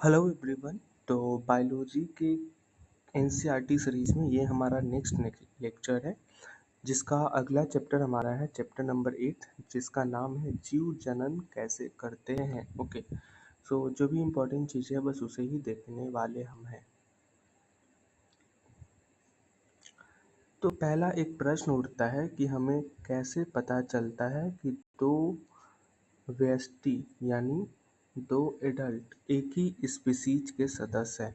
Hello everyone. तो biology के NCERT series में ये हमारा नेक्स्ट लेक्चर है, जिसका अगला चैप्टर हमारा है चैप्टर नंबर 8, जिसका नाम है जीव जनन कैसे करते हैं। ओके, सो जो भी इम्पोर्टेंट चीज़ें हैं बस उसे ही देखने वाले हम हैं। तो पहला एक प्रश्न उठता है कि हमें कैसे पता चलता है कि दो व्यष्टि यानी दो एडल्ट एक ही स्पीसीज के सदस्य हैं,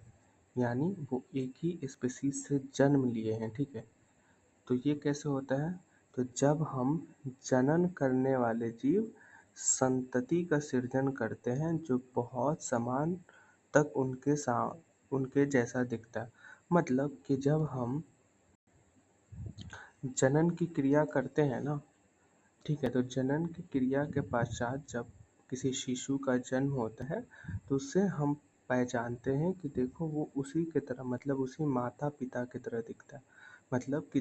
यानी वो एक ही स्पीसीज से जन्म लिए हैं। ठीक है, तो ये कैसे होता है? तो जब हम जनन करने वाले जीव संतति का सृजन करते हैं जो बहुत समान तक उनके जैसा दिखता है। मतलब कि जब हम जनन की क्रिया करते हैं ना, ठीक है, तो जनन की क्रिया के पश्चात जब किसी शिशु का जन्म होता है तो उससे हम पहचानते हैं कि देखो वो उसी की तरह, मतलब उसी माता पिता की तरह दिखता है। मतलब कि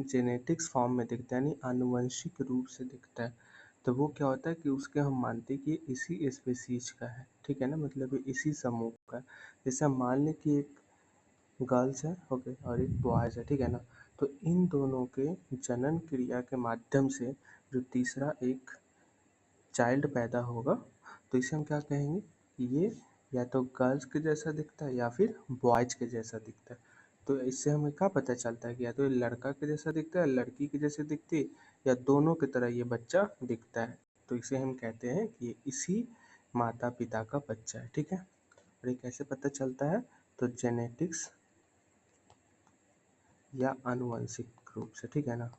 जेनेटिक्स फॉर्म में दिखता है, यानी आनुवंशिक रूप से दिखता है। तो वो क्या होता है कि उसके हम मानते हैं कि इसी स्पीसीज का है। ठीक है ना, मतलब ये इसी समूह का है। जैसे हम मान लें कि एक गर्ल्स है, ओके, और एक बॉयज़ है, ठीक है ना। तो इन दोनों के जनन क्रिया के माध्यम से जो तीसरा एक चाइल्ड पैदा होगा, तो इसे हम क्या कहेंगे कि ये या तो गर्ल्स के जैसा दिखता है या फिर बॉयज के जैसा दिखता है। तो इससे हमें क्या पता चलता है कि या तो ये लड़का के जैसा दिखता है, लड़की के जैसे दिखती है, या दोनों की तरह ये बच्चा दिखता है। तो इसे हम कहते हैं कि ये इसी माता पिता का बच्चा है। ठीक है, और ये कैसे पता चलता है? तो जेनेटिक्स या आनुवंशिक रूप से। ठीक है ना,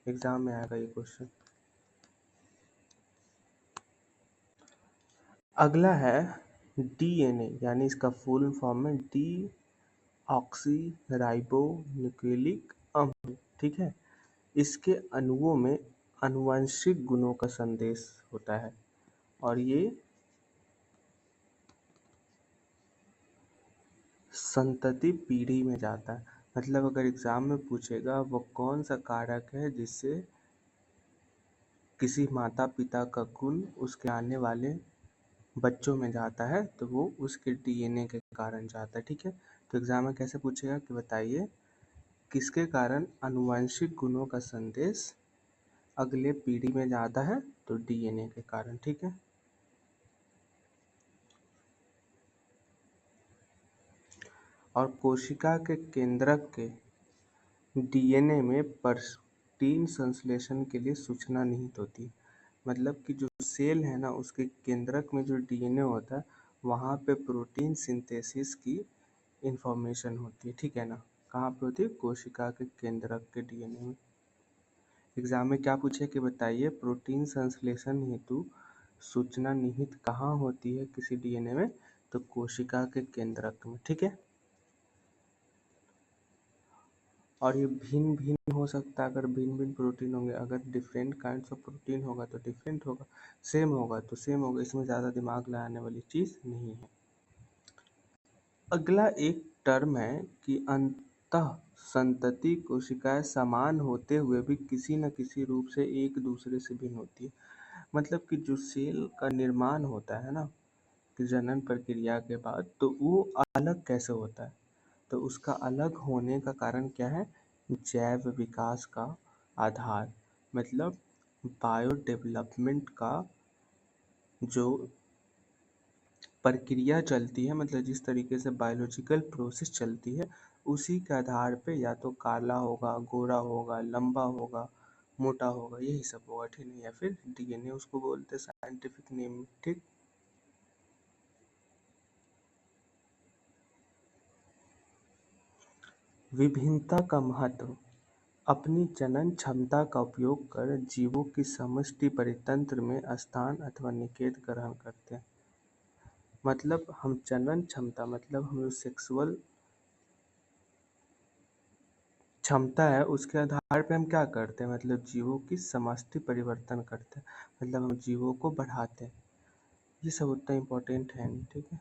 एग्जाम में आएगा ये क्वेश्चन। अगला है डीएनए, यानी इसका फुल फॉर्म है डी ऑक्सी राइबो न्यूक्लिक अम्ल। ठीक है, इसके अणुओं में आनुवंशिक गुणों का संदेश होता है और ये संतति पीढ़ी में जाता है। मतलब अगर एग्जाम में पूछेगा वो कौन सा कारक है जिससे किसी माता पिता का गुण उसके आने वाले बच्चों में जाता है, तो वो उसके डीएनए के कारण जाता है। ठीक है, तो एग्जाम में कैसे पूछेगा कि बताइए किसके कारण आनुवंशिक गुणों का संदेश अगले पीढ़ी में जाता है? तो डीएनए के कारण। ठीक है, और कोशिका के केंद्रक के डीएनए में प्रोटीन संश्लेषण के लिए सूचना निहित होती है। मतलब कि जो सेल है ना, उसके केंद्रक में जो डीएनए होता है वहाँ पे प्रोटीन सिंथेसिस की इंफॉर्मेशन होती है। ठीक है ना, कहाँ पे होती है? कोशिका के केंद्रक के डीएनए में। एग्जाम में क्या पूछे कि बताइए प्रोटीन संश्लेषण हेतु सूचना निहित कहाँ होती है किसी डीएनए में? तो कोशिका के केंद्रक में। ठीक है, और ये भिन्न भिन्न हो सकता है। अगर भिन्न भिन्न प्रोटीन होंगे, अगर डिफरेंट काइंड्स ऑफ प्रोटीन होगा तो डिफरेंट होगा, सेम होगा तो सेम होगा। इसमें ज़्यादा दिमाग लगाने वाली चीज़ नहीं है। अगला एक टर्म है कि अंतः संतति कोशिकाएं समान होते हुए भी किसी न किसी रूप से एक दूसरे से भिन्न होती है। मतलब कि जो सेल का निर्माण होता है ना, कि जनन प्रक्रिया के बाद, तो वो अलग कैसे होता है? तो उसका अलग होने का कारण क्या है? जैव विकास का आधार, मतलब बायो डेवलपमेंट का जो प्रक्रिया चलती है, मतलब जिस तरीके से बायोलॉजिकल प्रोसेस चलती है, उसी के आधार पे या तो काला होगा, गोरा होगा, लंबा होगा, मोटा होगा, यही सब होगा। ठीक है, या फिर डीएनए उसको बोलते हैं साइंटिफिक नेम। ठीक, विभिन्नता का महत्व। अपनी जनन क्षमता का उपयोग कर जीवों की समष्टि परितंत्र में स्थान अथवा निषेध ग्रहण करते हैं। मतलब हम जनन क्षमता, मतलब हम सेक्सुअल क्षमता है उसके आधार पे हम क्या करते हैं? मतलब जीवों की समष्टि परिवर्तन करते हैं, मतलब हम जीवों को बढ़ाते हैं। ये सब उतना इम्पोर्टेंट है नहीं। ठीक है,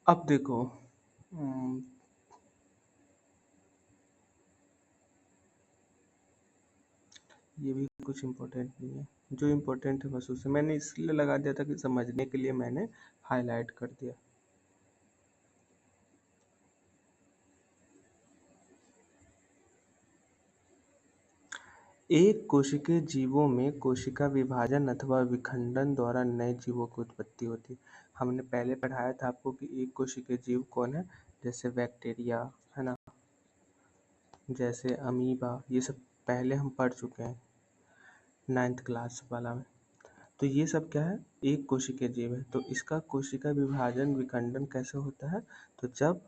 अब देखो, हम्म, ये भी कुछ इम्पोर्टेंट नहीं है, जो इम्पोर्टेंट है बस उसे मैंने इसलिए लगा दिया था कि समझने के लिए मैंने हाईलाइट कर दिया। एक कोशिकीय जीवों में कोशिका विभाजन अथवा विखंडन द्वारा नए जीवों की उत्पत्ति होती है। हमने पहले पढ़ाया था आपको कि एक कोशिकीय जीव कौन है, जैसे बैक्टीरिया है ना, जैसे अमीबा, ये सब पहले हम पढ़ चुके हैं 9th क्लास वाला में। तो ये सब क्या है, एक कोशिकीय जीव है। तो इसका कोशिका विभाजन विखंडन कैसे होता है, तो जब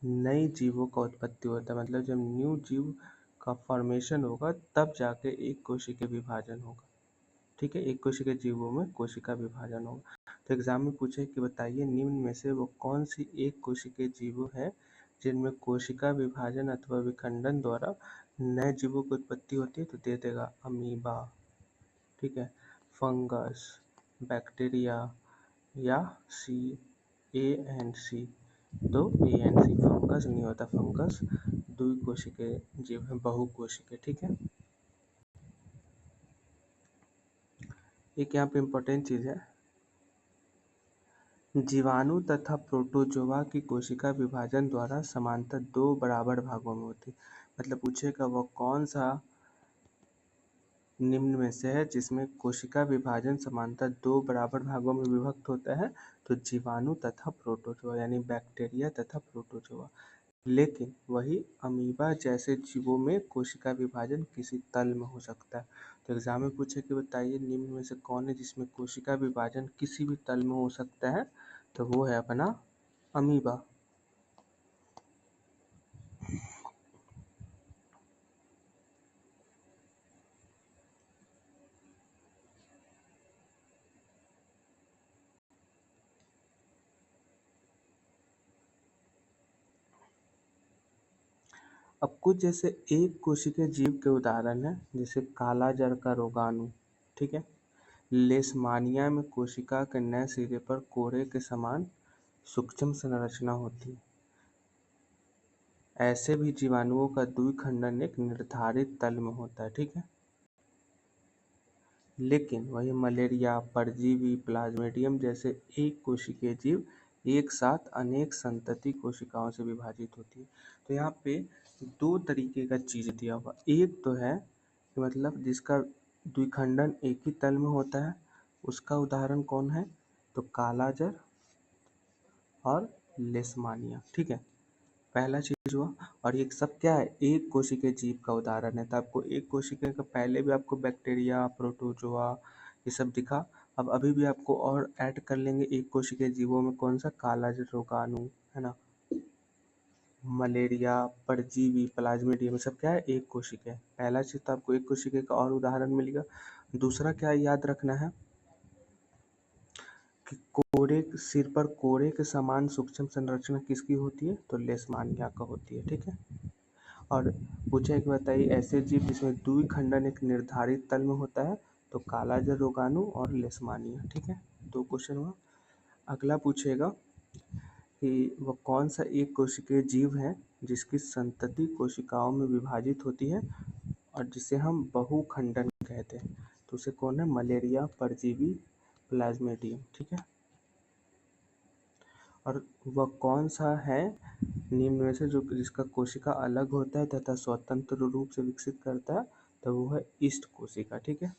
नए जीवों का उत्पत्ति होता है, मतलब जब न्यू जीव का फॉर्मेशन होगा तब जाके एक कोशिकीय विभाजन होगा। ठीक है, एक कोशिकीय जीवों में कोशिका विभाजन होगा। तो एग्जाम में पूछे कि बताइए निम्न में से वो कौन सी एक कोशिकीय जीव है जिनमें कोशिका विभाजन अथवा विखंडन द्वारा नए जीवों की उत्पत्ति होती है, तो दे देगा अमीबा, ठीक है, फंगस, बैक्टीरिया या सी, ए एंड सी। तो ए एंड सी, फंगस नहीं होता, फंगस द्विकोशिकीय जीव है, बहुकोशिकीय। ठीक है, एक यहाँ पे इम्पोर्टेंट चीज़ है, जीवाणु तथा प्रोटोजोआ की कोशिका विभाजन द्वारा समांतर दो बराबर भागों में होती है। मतलब पूछेगा वो कौन सा निम्न में से है जिसमें कोशिका विभाजन समांतर दो बराबर भागों में विभक्त होता है, तो जीवाणु तथा प्रोटोजोआ यानी बैक्टीरिया तथा प्रोटोजोआ। लेकिन वही अमीबा जैसे जीवों में कोशिका विभाजन किसी तल में हो सकता है। तो एग्जाम में पूछे कि बताइए निम्न में से कौन है जिसमें कोशिका विभाजन किसी भी तल में हो सकता है, तो वो है अपना अमीबा। अब कुछ जैसे एक कोशिकीय जीव के उदाहरण है, जैसे कालाजार का रोगाणु, ठीक है, लेशमानिया में कोशिका के नए सिरे पर कोरे के समान सूक्ष्म संरचना होती है। ऐसे भी जीवाणुओं का द्विखंडन एक निर्धारित तल में होता है। ठीक है, लेकिन वही मलेरिया, परजीवी, प्लाज्मोडियम जैसे एक कोशिकीय जीव एक साथ अनेक संतति कोशिकाओं से विभाजित होती है। तो यहाँ पे दो तरीके का चीज दिया हुआ, एक तो है कि मतलब जिसका द्विखंडन एक ही तल में होता है, उसका उदाहरण कौन है, तो कालाजार और लेशमानिया। ठीक है, पहला चीज हुआ। और ये सब क्या है, एक कोशिकीय जीव का उदाहरण है। तो आपको एक कोशिकीय का पहले भी आपको बैक्टीरिया, प्रोटोजोआ ये सब दिखा, अब अभी भी आपको और ऐड कर लेंगे एक कोशिकीय जीवों में, कौन सा, कालाजार रोगाणु है ना, मलेरिया, परजीवी, प्लाज्मोडियम, सब क्या है, एक कोशिकीय। पहला चीज तो आपको एक कोशिकीय का और उदाहरण मिलेगा। दूसरा क्या याद रखना है कि कोरे सिर पर कोरे के समान सूक्ष्म संरचना किसकी होती है, तो लेशमानिया का होती है। ठीक है, और पूछा कि बताइए ऐसे जीव जिसमें द्विखंडन एक निर्धारित तल में होता है, तो कालाजार रोगाणु और लेशमानिया। ठीक है, दो क्वेश्चन हुआ। अगला पूछेगा कि वह कौन सा एक कोशिकीय जीव है जिसकी संतति कोशिकाओं में विभाजित होती है और जिसे हम बहुखंडन कहते हैं, तो उसे कौन है, मलेरिया, परजीवी, प्लाज्मोडियम। ठीक है, और वह कौन सा है निम्न में से जो जिसका कोशिका अलग होता है तथा स्वतंत्र रूप से विकसित करता है, तो वो है ईस्ट कोशिका। ठीक है,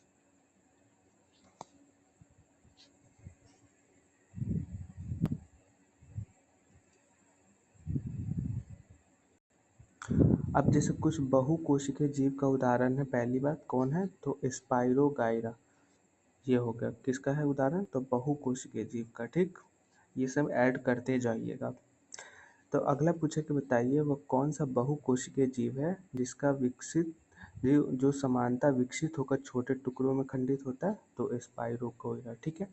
अब जैसे कुछ बहुकोशिकीय जीव का उदाहरण है, पहली बात कौन है, तो स्पाइरोगाइरा। ये हो गया किसका है उदाहरण, तो बहुकोशिकीय जीव का। ठीक, ये सब ऐड करते जाइएगा। तो अगला पूछे कि बताइए वह कौन सा बहुकोशिकीय जीव है जिसका विकसित जो समानता विकसित होकर छोटे टुकड़ों में खंडित होता है, तो स्पाइरोगोइरा। ठीक है,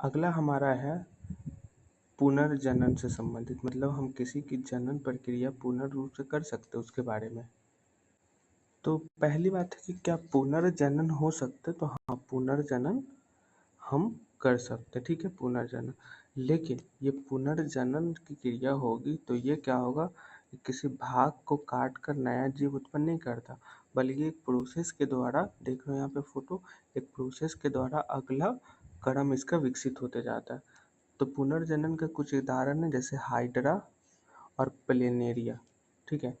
अगला हमारा है पुनर्जनन से संबंधित, मतलब हम किसी की जनन प्रक्रिया पूर्ण रूप से कर सकते हैं उसके बारे में। तो पहली बात है कि क्या पुनर्जनन हो सकता है? तो हाँ, पुनर्जनन हम कर सकते हैं, ठीक है, पुनर्जनन। लेकिन ये पुनर्जनन की क्रिया होगी तो ये क्या होगा कि किसी भाग को काट कर नया जीव उत्पन्न नहीं करता, बल्कि एक प्रोसेस के द्वारा, देख रहे हो यहाँ पे फोटो, एक प्रोसेस के द्वारा अगला कदम इसका विकसित होते जाता है। तो पुनर्जनन के कुछ उदाहरण है, जैसे हाइड्रा और प्लेनेरिया, ठीक है।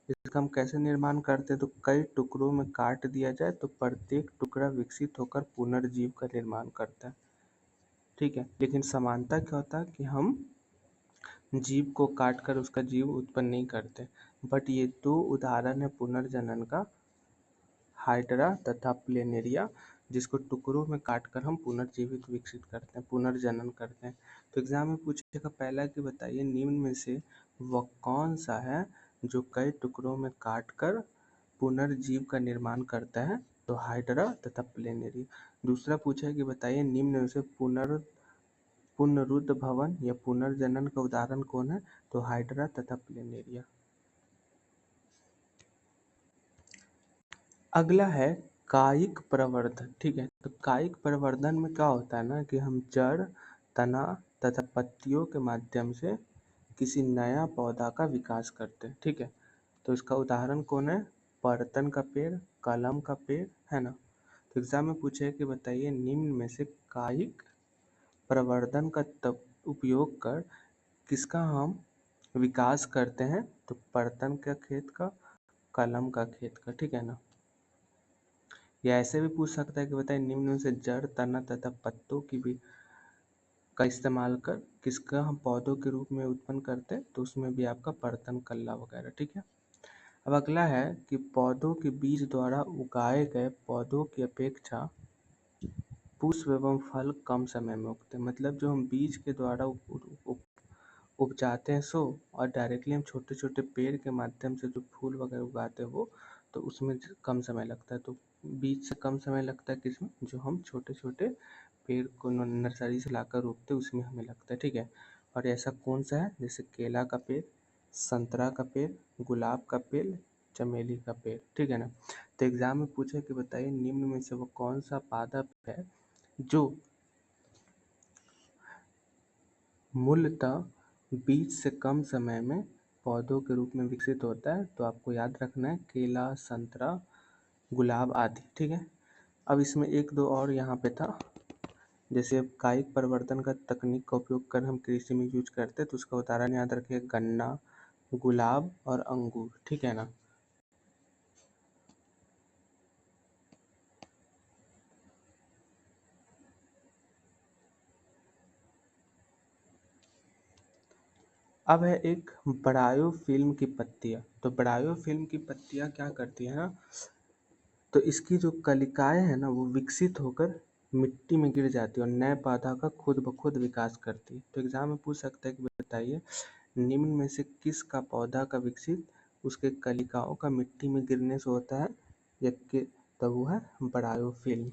इसका हम कैसे निर्माण करते हैं? तो कई टुकड़ों में काट दिया जाए तो प्रत्येक टुकड़ा विकसित होकर पुनर्जीव का निर्माण करता है, ठीक है। लेकिन समानता क्या होता है कि हम जीव को काट कर उसका जीव उत्पन्न नहीं करते। बट ये दो उदाहरण है पुनर्जनन का, हाइड्रा तथा प्लेनेरिया, जिसको टुकड़ों में काटकर हम पुनर्जीवित विकसित करते हैं, पुनर्जनन करते हैं। तो एग्जाम में पूछेगा पहला कि बताइए निम्न में से वह कौन सा है जो कई टुकड़ों में काटकर पुनर्जीव का निर्माण करता है? तो हाइड्रा तथा प्लेनेरिया। दूसरा पूछा है कि बताइए निम्न में से पुनरुद्भवन या पुनर्जनन का उदाहरण कौन है? तो हाइड्रा तथा प्लेनेरिया। अगला है कायिक प्रवर्धन, ठीक है। तो कायिक प्रवर्धन में क्या होता है ना कि हम जड़, तना तथा पत्तियों के माध्यम से किसी नया पौधा का विकास करते हैं, ठीक है। तो इसका उदाहरण कौन है? बर्तन का पेड़, कलम का पेड़, है ना। तो एग्जाम में पूछे कि बताइए निम्न में से कायिक प्रवर्धन का उपयोग कर किसका हम विकास करते हैं? तो बर्तन का खेत का, कलम का खेत का, ठीक है ना। या ऐसे भी पूछ सकता है कि बताइए निम्न में से जड़, तना तथा पत्तों की भी का इस्तेमाल कर किसका हम पौधों के रूप में उत्पन्न करते हैं? तो उसमें भी आपका बर्तन, कल्ला वगैरह, ठीक है। अब अगला है कि पौधों के बीज द्वारा उगाए गए पौधों की अपेक्षा पुष्प एवं फल कम समय में उगते हैं। मतलब जो हम बीज के द्वारा उपजाते हैं सो, और डायरेक्टली हम छोटे छोटे पेड़ के माध्यम से जो फूल वगैरह उगाते हैं वो, तो उसमें कम समय लगता है। तो बीज से कम समय लगता है किसमें? जो हम छोटे छोटे पेड़ को नर्सरी से लाकर रोपते हैं उसमें हमें लगता है, ठीक है। और ऐसा कौन सा है? जैसे केला का पेड़, संतरा का पेड़, गुलाब का पेड़, चमेली का पेड़, ठीक है ना। तो एग्जाम में पूछे कि बताइए निम्न में से वो कौन सा पादप है जो मूलतः बीज से कम समय में पौधों के रूप में विकसित होता है? तो आपको याद रखना है केला, संतरा, गुलाब आदि, ठीक है। अब इसमें एक दो और यहाँ पे था, जैसे कायिक परिवर्तन का तकनीक का उपयोग कर हम कृषि में यूज करते हैं, तो उसका उदाहरण याद रखिए गन्ना, गुलाब और अंगूर, ठीक है ना। अब है एक ब्रायो फिल्म की पत्तियां। तो ब्रायो फिल्म की पत्तियां क्या करती है ना, तो इसकी जो कलिकाएं हैं ना वो विकसित होकर मिट्टी में गिर जाती है और नए पौधा का खुद ब खुद विकास करती है। तो एग्जाम में पूछ सकता है कि बताइए निम्न में से किस का पौधा का विकसित उसके कलिकाओं का मिट्टी में गिरने से होता है? जबकि तो वो है ब्रायोफिल्म।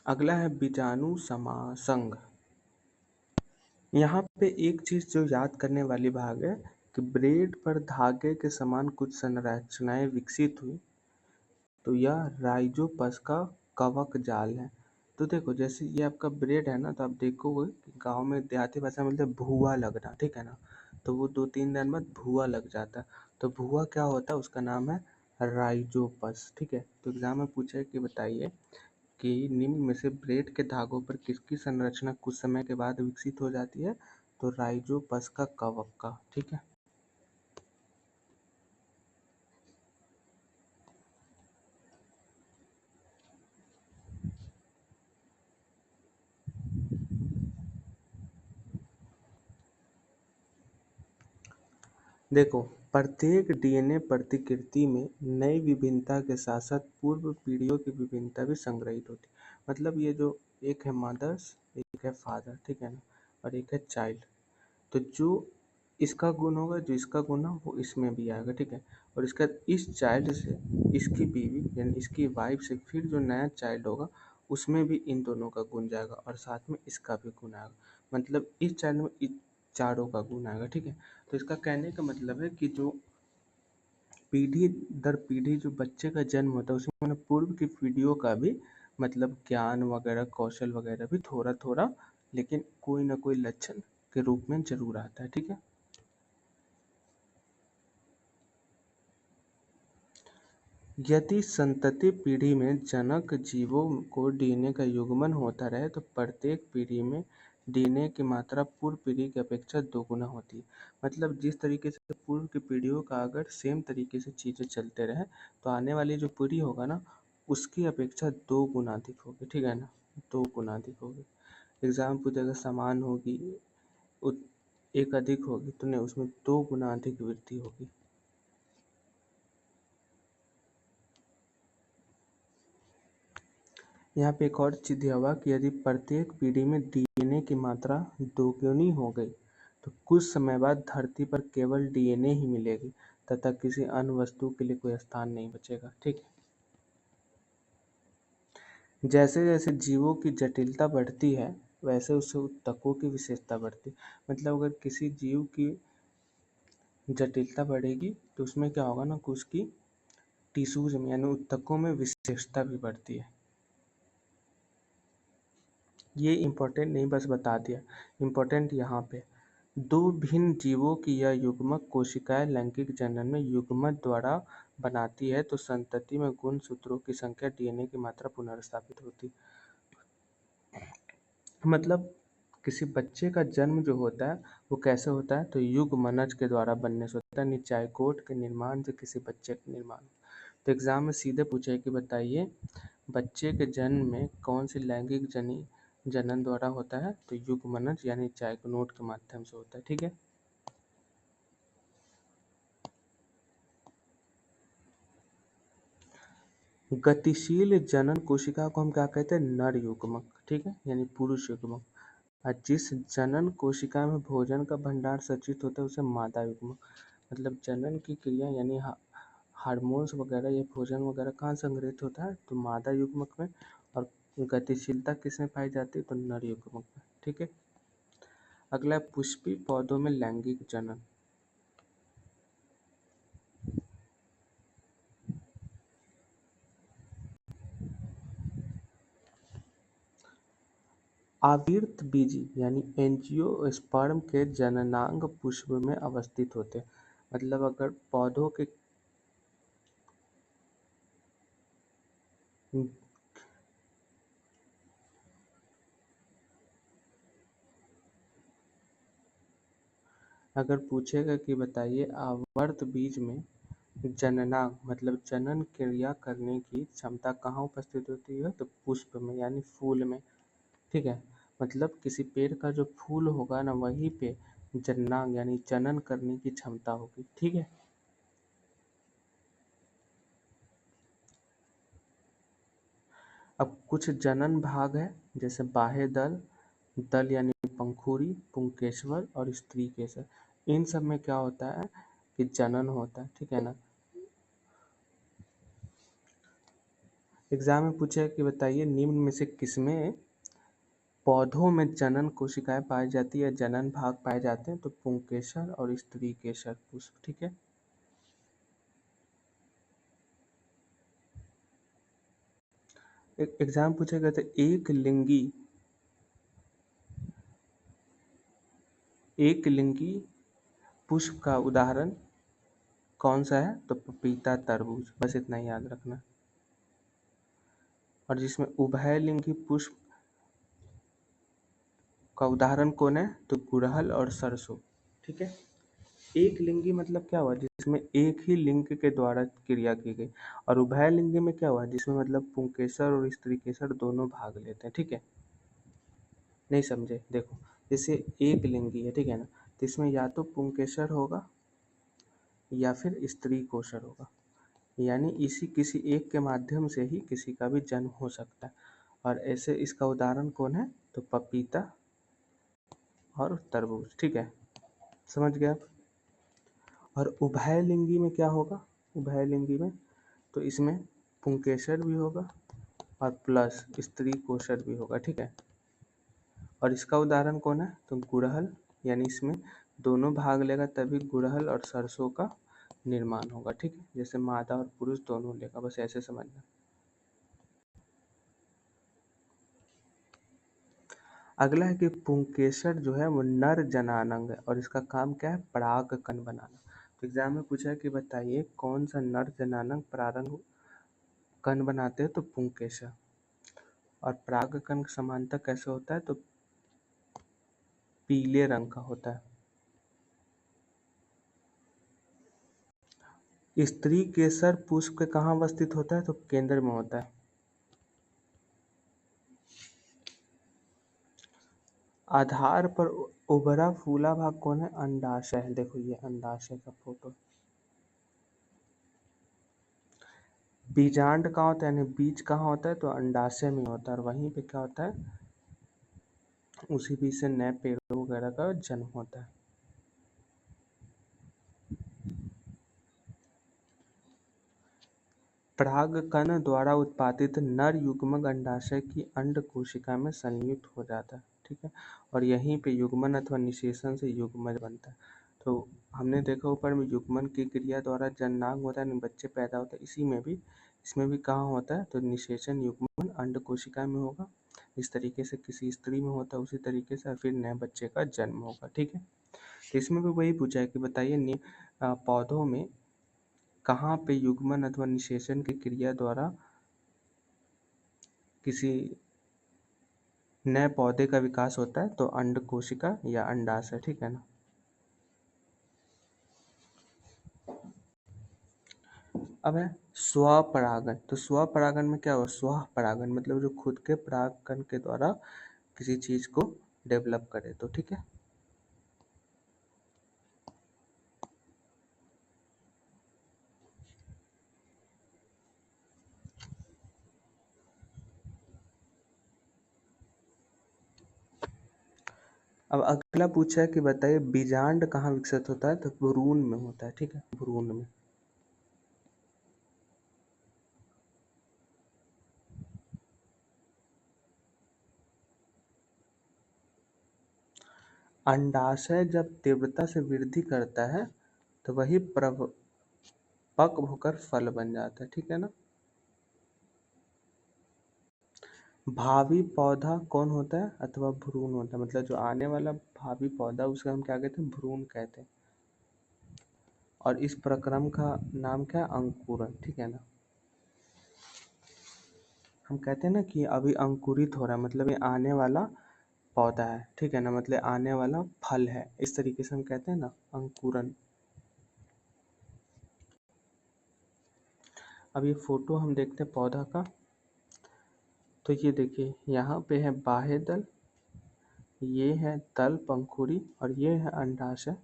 अगला है बीजाणु समासंग। यहाँ पे एक चीज जो याद करने वाली भाग है कि ब्रेड पर धागे के समान कुछ संरचनाएं विकसित हुई, तो यह राइजोपस का कवक जाल है। तो देखो जैसे ये आपका ब्रेड है ना, तो आप देखोगे कि गाँव में देहाती भाषा में बोलते हैं भुआ लगना, ठीक है ना। तो वो 2-3 दिन बाद भुआ लग जाता है। तो भुआ क्या होता है? उसका नाम है राइजोपस, ठीक है। तो एग्जाम में पूछा है कि बताइए कि निम्न में से ब्रेड के धागों पर किसकी संरचना कुछ समय के बाद विकसित हो जाती है? तो राइजोपस का कवक का, ठीक है। देखो प्रत्येक डीएनए प्रतिकृति में नई विभिन्नता के साथ साथ पूर्व पीढ़ियों की विभिन्नता भी संग्रहित होती है। मतलब ये जो एक है मदर्स, एक है फादर, ठीक है ना, और एक है चाइल्ड। तो जो इसका गुण होगा, जो इसका गुण है वो इसमें भी आएगा, ठीक है। और इसका इस चाइल्ड से इसकी बीवी यानी इसकी वाइफ से फिर जो नया चाइल्ड होगा उसमें भी इन दोनों का गुण जाएगा और साथ में इसका भी गुण आएगा। मतलब इस चाइल्ड में चारों का गुण आएगा, ठीक है। तो इसका कहने का मतलब है कि जो पीढ़ी दर पीढ़ी जो बच्चे का जन्म होता है उसमें पूर्व की पीढ़ियों का भी मतलब ज्ञान वगैरह कौशल वगैरह भी थोड़ा थोड़ा लेकिन कोई ना कोई लक्षण के रूप में जरूर आता है। ठीक है। यदि संतति पीढ़ी में जनक जीवों को डीएनए का युग्मन होता रहे तो प्रत्येक पीढ़ी में डीएनए की मात्रा पूर्व पीढ़ी की अपेक्षा दोगुना होती है। मतलब जिस तरीके से पूर्व की पीढ़ियों का अगर सेम तरीके से चीज़ें चलते रहे तो आने वाली जो पीढ़ी होगा ना उसकी अपेक्षा 2 गुना अधिक होगी। ठीक है ना, 2 गुना अधिक होगी। एग्जाम पूछेगा समान होगी एक अधिक होगी तो नहीं, उसमें 2 गुना अधिक वृद्धि होगी। यहाँ पे एक और चीज़ दिया हुआ कि यदि प्रत्येक पीढ़ी में डीएनए की मात्रा दोगुनी हो गई तो कुछ समय बाद धरती पर केवल डीएनए ही मिलेगी तथा किसी अन्य वस्तु के लिए कोई स्थान नहीं बचेगा। ठीक है। जैसे जैसे जीवों की जटिलता बढ़ती है वैसे उससे ऊतकों की विशेषता बढ़ती है। मतलब अगर किसी जीव की जटिलता बढ़ेगी तो उसमें क्या होगा ना कि उसकी टिश्यूज में यानी ऊतकों में विशेषता भी बढ़ती है। ये इम्पोर्टेंट नहीं, बस बता दिया। इम्पोर्टेंट यहाँ पे दो भिन्न जीवों की यह युग्मक कोशिकाएं लैंगिक जनन में युग्मक द्वारा बनाती है तो संतति में गुणसूत्रों की संख्या डीएनए की मात्रा पुनर्स्थापित होती। मतलब किसी बच्चे का जन्म जो होता है वो कैसे होता है तो युग्मनज के द्वारा बनने से होता है, निचाइकोट के निर्माण से किसी बच्चे का निर्माण। तो एग्जाम में सीधे पूछा है कि बताइए बच्चे के जन्म में कौन सी लैंगिक जनन द्वारा होता है तो युग्मनज यानी चाइकोनोट के माध्यम से होता है। ठीक है। गतिशील जनन कोशिका को हम क्या कहते हैं नर युग्मक। ठीक है, यानी पुरुष युग्मक। और जिस जनन कोशिका में भोजन का भंडार संचित होता है उसे मादा युग्मक। मतलब जनन की क्रिया यानी हार्मोन्स वगैरह या भोजन वगैरह कहाँ संग्रहित होता है तो मादा युग्मक में, और गतिशीलता किसमें पाई जाती है तो नर युग्मक में। ठीक है। अगला है पुष्पी पौधों में लैंगिक जनन। आवर्त बीजी यानी एंजियोस्पर्म के जननांग पुष्प में अवस्थित होते हैं। मतलब अगर पौधों के अगर पूछेगा कि बताइए आवर्त बीज में जननांग मतलब जनन क्रिया करने की क्षमता कहाँ उपस्थित होती है तो पुष्प में यानी फूल में। ठीक है। मतलब किसी पेड़ का जो फूल होगा ना वहीं पे जननांग यानी जनन करने की क्षमता होगी। ठीक है। अब कुछ जनन भाग है जैसे बाह्य दल, दल यानी पंखुड़ी, पुंकेसर और स्त्री केसर। इन सब में क्या होता है कि जनन होता है। ठीक है ना। एग्जाम में पूछे कि बताइए निम्न में से किसमें पौधों में जनन कोशिकाएं पाई जाती है, जनन भाग पाए जाते हैं तो पुंकेसर और स्त्री केसर पुष्प। ठीक है। एक एग्जाम पूछे गए थे एक लिंगी पुष्प का उदाहरण कौन सा है तो पपीता तरबूज। बस इतना ही याद रखना। और जिसमें उभयलिंगी पुष्प का उदाहरण कौन है तो गुड़हल और सरसों। ठीक है। एक लिंगी मतलब क्या हुआ जिसमें एक ही लिंग के द्वारा क्रिया की गई, और उभय लिंगी में क्या हुआ जिसमें मतलब पुंकेसर और स्त्री केसर दोनों भाग लेते हैं। ठीक है। नहीं समझे, देखो जैसे एक लिंगी है ठीक है ना, तो इसमें या तो पुंकेसर होगा या फिर स्त्री कोशर होगा, यानी इसी किसी एक के माध्यम से ही किसी का भी जन्म हो सकता है। और ऐसे इसका उदाहरण कौन है तो पपीता और तरबूज। ठीक है, समझ गए आप। और उभयलिंगी में क्या होगा, उभयलिंगी में तो इसमें पुंकेसर भी होगा और प्लस स्त्री कोशर भी होगा। ठीक है। और इसका उदाहरण कौन है तो गुड़हल, यानी इसमें दोनों भाग लेगा तभी गुड़हल और सरसों का निर्माण होगा। ठीक है, जैसे मादा और पुरुष दोनों लेगा, बस ऐसे समझना। अगला है कि पुंकेसर जो है वो नर जनानंग है और इसका काम क्या है, पराग कण बनाना। तो एग्जाम में पूछा है कि बताइए कौन सा नर जनानंग पराग कण बनाते हैं, तो पुंकेसर। और पराग कण समानता कैसे होता है, तो पीले रंग का होता है। स्त्री केसर पुष्प कहाँ अवस्थित होता है, तो केंद्र में होता है। आधार पर उभरा फूला भाग कौन है, अंडाशय है। देखो ये अंडाशय का फोटो। बीजांड कहाँ होता है, यानी बीज कहाँ होता है, तो अंडाशय में होता है। और वहीं पे क्या होता है, उसी बीज से नए पेड़ों वगैरह का जन्म होता है। परागकण द्वारा उत्पादित नर युग्मक अंडाशय की अंड कोशिका में संयुक्त हो जाता है। ठीक है, और यहीं पे युग्मन अथवा निषेचन से युग्मज बनता है। तो हमने देखा ऊपर में युग्मन की क्रिया द्वारा जननांग होता है, बच्चे पैदा होते हैं। इसी में भी इसमें भी कहाँ होता है, तो निषेचन युग्मन अंड कोशिका में होगा। इस तरीके से किसी स्त्री में होता है, उसी तरीके से फिर नए बच्चे का जन्म होगा। ठीक है, तो इसमें भी वही पूछा है कि बताइए पौधों में कहाँ पे युग्मन अथवा निषेचन की क्रिया द्वारा किसी नए पौधे का विकास होता है, तो अंड कोशिका या अंडाशय। ठीक है ना। अब है स्वपरागन। तो स्वपरागन में क्या हो, स्वपरागन मतलब जो खुद के परागकण के द्वारा किसी चीज को डेवलप करे। तो ठीक है, अब अगला पूछा है कि बताइए बीजांड कहाँ विकसित होता है, तो भ्रूण में होता है। ठीक है, भ्रूण में। अंडाशय जब तीव्रता से वृद्धि करता है तो वही परिपक्व होकर फल बन जाता है। ठीक है ना। भावी पौधा कौन होता है, अथवा भ्रूण होता है। मतलब जो आने वाला भावी पौधा उसे हम क्या कहते हैं, भ्रूण कहते हैं। और इस प्रक्रम का नाम क्या है, अंकुरन। ठीक है ना। हम कहते हैं ना कि अभी अंकुरित हो रहा है, मतलब ये आने वाला पौधा है। ठीक है ना, मतलब आने वाला फल है। इस तरीके से हम कहते हैं ना, अंकुरन। अब ये फोटो हम देखते हैं पौधा का। तो ये देखिए यहाँ पे है बाह्य दल, ये है तल पंखुड़ी, और ये है अंडाशय,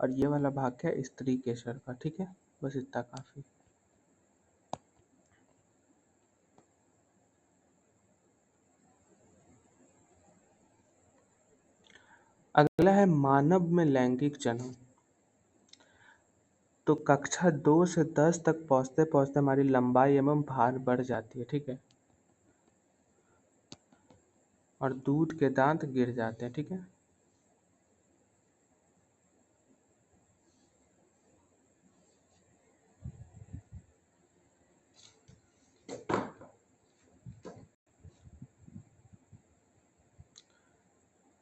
और ये वाला भाग क्या है, स्त्री केसर का। ठीक है, बस इतना काफी। अगला है मानव में लैंगिक जन्म। तो कक्षा 2 से 10 तक पहुंचते पहुंचते हमारी लंबाई एवं भार बढ़ जाती है। ठीक है, और दूध के दांत गिर जाते हैं। ठीक है,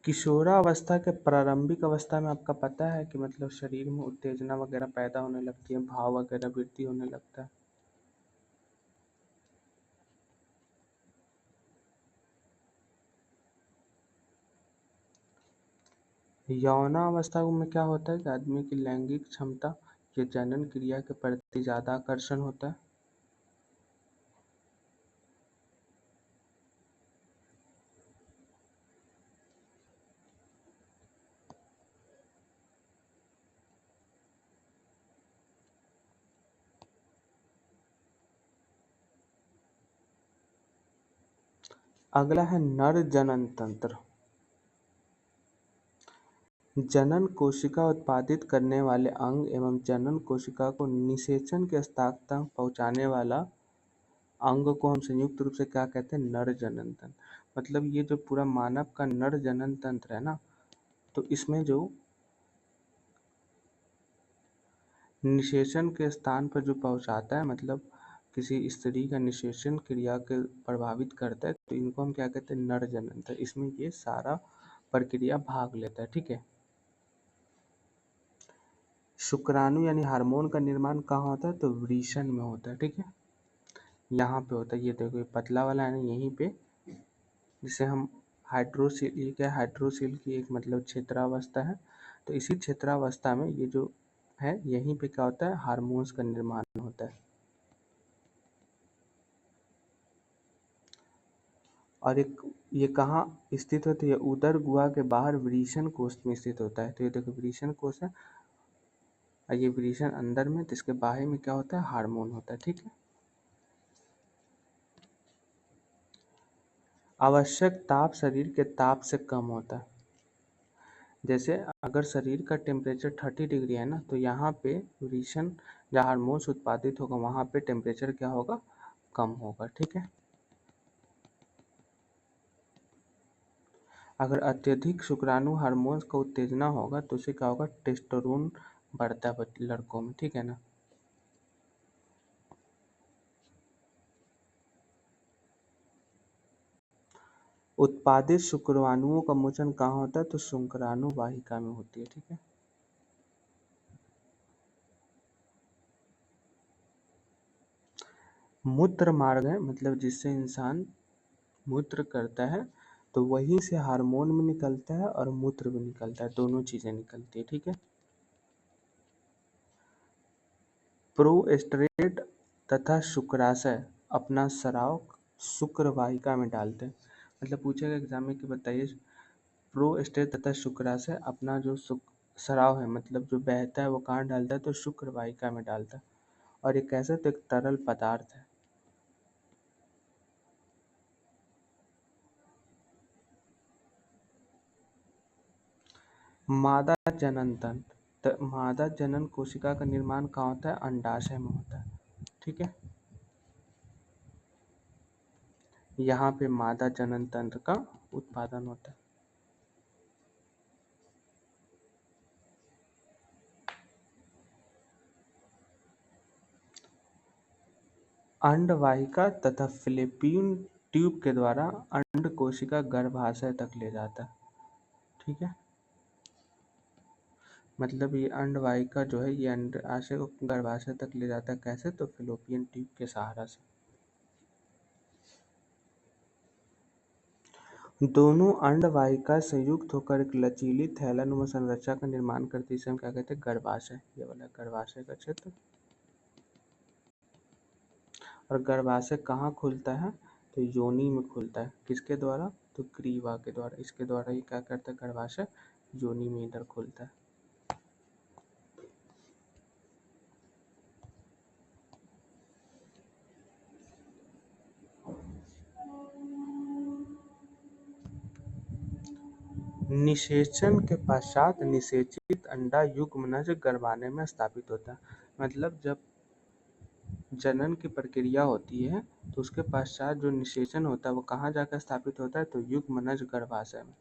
किशोरावस्था के प्रारंभिक अवस्था में आपका पता है कि मतलब शरीर में उत्तेजना वगैरह पैदा होने लगती है, भाव वगैरह वृद्धि होने लगता है। यौनावस्था में क्या होता है कि आदमी की लैंगिक क्षमता या जनन क्रिया के प्रति ज्यादा आकर्षण होता है। अगला है नर जनन तंत्र। जनन कोशिका उत्पादित करने वाले अंग एवं जनन कोशिका को निषेचन के स्तर तक पहुंचाने वाला अंग को हम संयुक्त रूप से क्या कहते हैं, नर जनन तंत्र। मतलब ये जो पूरा मानव का नर जनन तंत्र है ना, तो इसमें जो निषेचन के स्थान पर जो पहुंचाता है, मतलब किसी स्त्री का निषेचन क्रिया के प्रभावित करता है, तो इनको हम क्या कहते हैं, नर जनन। इसमें ये सारा प्रक्रिया भाग लेता है। ठीक है। शुक्राणु यानी हार्मोन का निर्माण कहाँ होता है, तो वृषण में होता है। ठीक है, यहाँ पे होता है। ये देखो, ये पतला वाला है ना, यहीं पे, जिसे हम हाइड्रोसिल, ये क्या, हाइड्रोसिल की एक मतलब क्षेत्रावस्था है। तो इसी क्षेत्रावस्था में ये जो है, यहीं पे क्या होता है, हार्मोन्स का निर्माण होता है। और एक ये कहाँ स्थित होता है, ये उदर गुहा के बाहर वृषण कोष में स्थित होता है। तो ये देखो, वृषण कोष है, और ये वृषण अंदर में, तो इसके बाहर में क्या होता है, हार्मोन होता है। ठीक है। आवश्यक ताप शरीर के ताप से कम होता है। जैसे अगर शरीर का टेम्परेचर 30 डिग्री है ना, तो यहाँ पे वृषण जहाँ हार्मोन्स उत्पादित होगा, वहाँ पे टेम्परेचर क्या होगा, कम होगा। ठीक है। अगर अत्यधिक शुक्राणु हार्मोन्स का उत्तेजना होगा, तो उससे क्या होगा, टेस्टोस्टेरोन बढ़ता है लड़कों में। ठीक है ना। उत्पादित शुक्राणुओं का मोचन कहाँ होता है, तो शुक्राणु वाहिका में होती है। ठीक है। मूत्र मार्ग है, मतलब जिससे इंसान मूत्र करता है, तो वहीं से हार्मोन भी निकलता है और मूत्र भी निकलता है, दोनों चीजें निकलती है। ठीक है। प्रोस्टेट तथा शुक्राशय अपना स्राव शुक्र वाहिका में डालते हैं। मतलब पूछेगा एग्जाम में कि बताइए, प्रोस्टेट तथा शुक्राशय अपना जो स्राव है, मतलब जो बहता है, वो कहाँ डालता है, तो शुक्र वाहिका में डालता है। और ये कैसे, तो एक तरल पदार्थ है। मादा जनन तंत्र, मादा जनन कोशिका का निर्माण कहाँ होता है, अंडाशय में होता है। ठीक है। यहाँ पे मादा जनन तंत्र का उत्पादन होता है। अंडवाहिका तथा फैलोपियन ट्यूब के द्वारा अंड कोशिका गर्भाशय तक ले जाता है। ठीक है। मतलब ये अंडवाहिका जो है, ये अंडाशय को गर्भाशय तक ले जाता है। कैसे, तो फैलोपियन ट्यूब के सहारा से। दोनों अंडवाहिका संयुक्त होकर एक लचीली थैलानुमा संरचना का निर्माण करती है। इसे हम क्या कहते हैं, गर्भाशय। ये वाला गर्भाशय का क्षेत्र। और गर्भाशय कहाँ खुलता है, तो योनि में खुलता है। किसके द्वारा, तो ग्रीवा के द्वारा। इसके द्वारा ये क्या करता है, गर्भाशय योनि में इधर खुलता है। निषेचन के पश्चात निषेचित अंडा युग्मनज गर्भाशय में स्थापित होता है। मतलब जब जनन की प्रक्रिया होती है, तो उसके पश्चात जो निषेचन होता है, वो कहाँ जाकर स्थापित होता है, तो युग्मनज गर्भाशय में।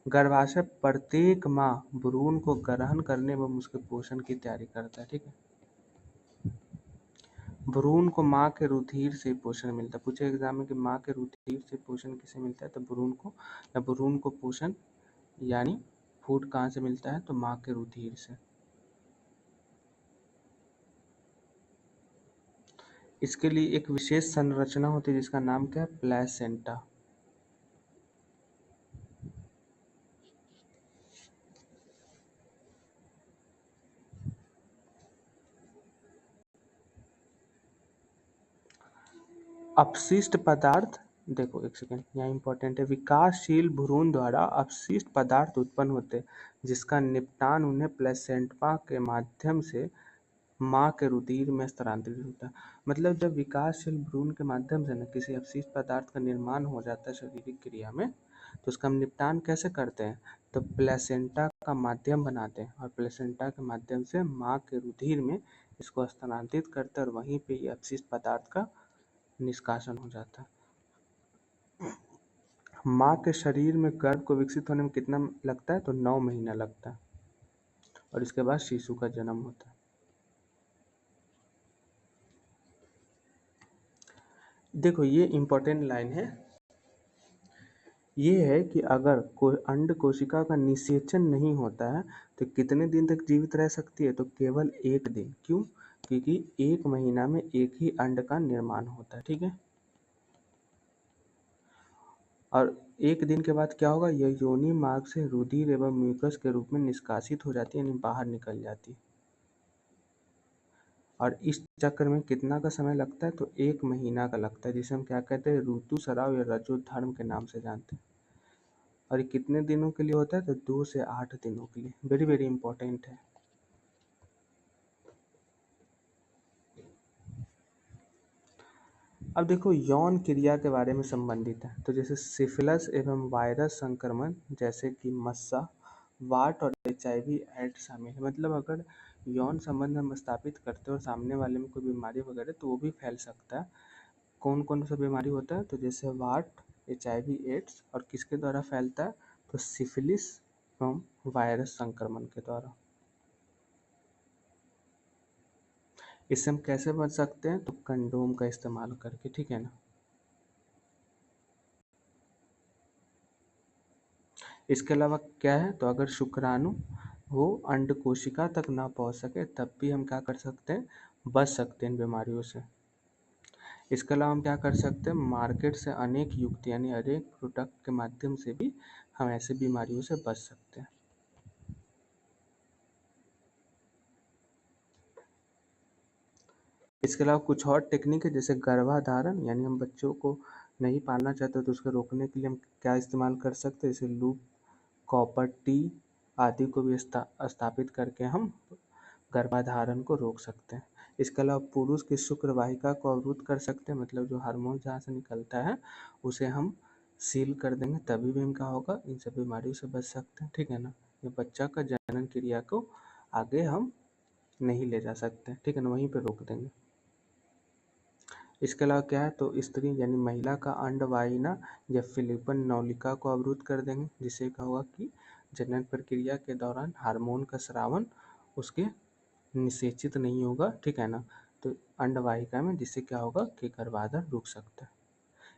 गर्भाशय प्रत्येक माह भ्रूण को ग्रहण करने एवं उसके पोषण की तैयारी करता है। ठीक है। भ्रूण को माँ के रुधिर से पोषण मिलता है। पूछे एग्जाम में कि माँ के रुधिर से पोषण किसे मिलता है, तो भ्रूण को, या भ्रूण को पोषण यानी फूड कहाँ से मिलता है, तो माँ के रुधिर से। इसके लिए एक विशेष संरचना होती है, जिसका नाम क्या है, प्लेसेंटा। अपशिष्ट पदार्थ, देखो एक सेकेंड, यहाँ इंपॉर्टेंट है। विकासशील भ्रूण द्वारा अपशिष्ट पदार्थ उत्पन्न होते हैं, जिसका निपटान उन्हें प्लेसेंटा के माध्यम से माँ के रुधिर में स्थानांतरित होता है। मतलब जब विकासशील भ्रूण के माध्यम से ना किसी अपशिष्ट पदार्थ का निर्माण हो जाता है शारीरिक क्रिया में, तो उसका हम निपटान कैसे करते हैं, तो प्लेसेंटा का माध्यम बनाते हैं, और प्लेसेंटा के माध्यम से माँ के रुधिर में इसको स्थानांतरित करते हैं, और वहीं पे ये अपशिष्ट पदार्थ का निष्कासन हो जाता है। माँ के शरीर में गर्भ को विकसित होने में कितना लगता है, तो 9 महीना लगता है। और इसके बाद शिशु का जन्म होता है। देखो ये इम्पोर्टेंट लाइन है, ये है कि अगर कोई अंड कोशिका का निषेचन नहीं होता है तो कितने दिन तक जीवित रह सकती है, तो केवल 1 दिन। क्यों? क्योंकि 1 महीना में एक ही अंड का निर्माण होता है, ठीक है। और 1 दिन के बाद क्या होगा, यह योनि मार्ग से रुधिर एवं म्यूकस के रूप में निष्कासित हो जाती है, यानी बाहर निकल जाती है। और इस चक्र में कितना का समय लगता है, तो 1 महीना का लगता है, जिसे हम क्या कहते हैं, ऋतुस्राव या रजोधर्म के नाम से जानते हैं। और ये कितने दिनों के लिए होता है, तो 2 से 8 दिनों के लिए। वेरी वेरी इंपॉर्टेंट है। अब देखो यौन क्रिया के बारे में संबंधित है, तो जैसे सिफिलिस एवं वायरस संक्रमण जैसे कि मस्सा, वाट और HIV एड्स शामिल है। मतलब अगर यौन संबंध हम स्थापित करते हैं और सामने वाले में कोई बीमारी वगैरह, तो वो भी फैल सकता है। कौन कौन सा बीमारी होता है, तो जैसे वाट, HIV एड्स, और किसके द्वारा फैलता है, तो सिफिलिस एवं वायरस संक्रमण के द्वारा। इससे हम कैसे बच सकते हैं, तो कंडोम का इस्तेमाल करके, ठीक है ना। इसके अलावा क्या है, तो अगर शुक्राणु वो अंड कोशिका तक ना पहुंच सके तब भी हम क्या कर सकते हैं, बच सकते हैं इन बीमारियों से। इसके अलावा हम क्या कर सकते हैं, मार्केट से अनेक युक्त यानी अनेक प्रोडक्ट के माध्यम से भी हम ऐसे बीमारियों से बच सकते हैं। इसके अलावा कुछ और टेक्निक है, जैसे गर्भाधारण, यानी हम बच्चों को नहीं पालना चाहते तो उसको रोकने के लिए हम क्या इस्तेमाल कर सकते हैं, जैसे लूप, कॉपर टी आदि को भी स्थापित करके हम गर्भाधारण को रोक सकते हैं। इसके अलावा पुरुष की शुक्र वाहिका को अवरुद्ध कर सकते हैं, मतलब जो हार्मोन जहाँ से निकलता है उसे हम सील कर देंगे, तभी भी हम क्या होगा, इन सब बीमारियों से बच सकते हैं, ठीक है ना। ये बच्चा का जनन क्रिया को आगे हम नहीं ले जा सकते, ठीक है ना, वहीं पे रोक देंगे। इसके अलावा क्या है, तो स्त्री यानी महिला का अंडवाहिना या फिलिपन नौलिका को अवरुद्ध कर देंगे, जिससे क्या होगा कि जनन प्रक्रिया के दौरान हार्मोन का स्रावन उसके निषेचित नहीं होगा, ठीक है ना, तो अंडवाहिका में, जिससे क्या होगा कि गर्भाधान रुक सकता है।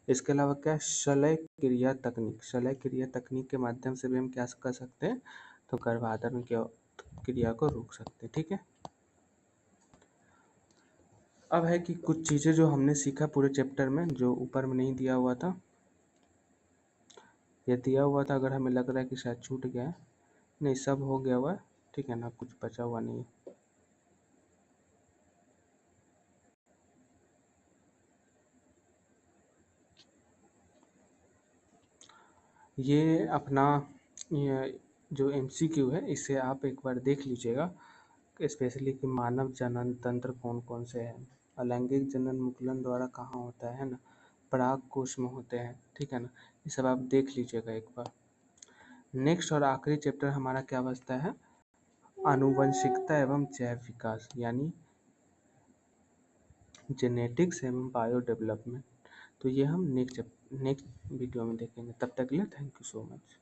इसके अलावा क्या है, शल्य क्रिया तकनीक, शल्य क्रिया तकनीक के माध्यम से भी हम क्या कर सकते हैं, तो गर्भाधान की क्रिया को रोक सकते हैं, ठीक है। अब है कि कुछ चीज़ें जो हमने सीखा पूरे चैप्टर में, जो ऊपर में नहीं दिया हुआ था, ये दिया हुआ था, अगर हमें लग रहा है कि शायद छूट गया है, नहीं सब हो गया हुआ है, ठीक है ना, कुछ बचा हुआ नहीं है। ये अपना ये जो MCQ है, इसे आप एक बार देख लीजिएगा, स्पेशली कि मानव जनन तंत्र कौन कौन से हैं, अलैंगिक जनन मुकुलन द्वारा कहाँ होता है ना, पराग कोश में होते हैं, ठीक है ना, ये सब आप देख लीजिएगा एक बार। नेक्स्ट और आखिरी चैप्टर हमारा क्या बचता है, आनुवंशिकता एवं जैव विकास, यानी जेनेटिक्स एवं बायो डेवलपमेंट। तो ये हम नेक्स्ट वीडियो में देखेंगे। तब तक के लिए थैंक यू सो मच।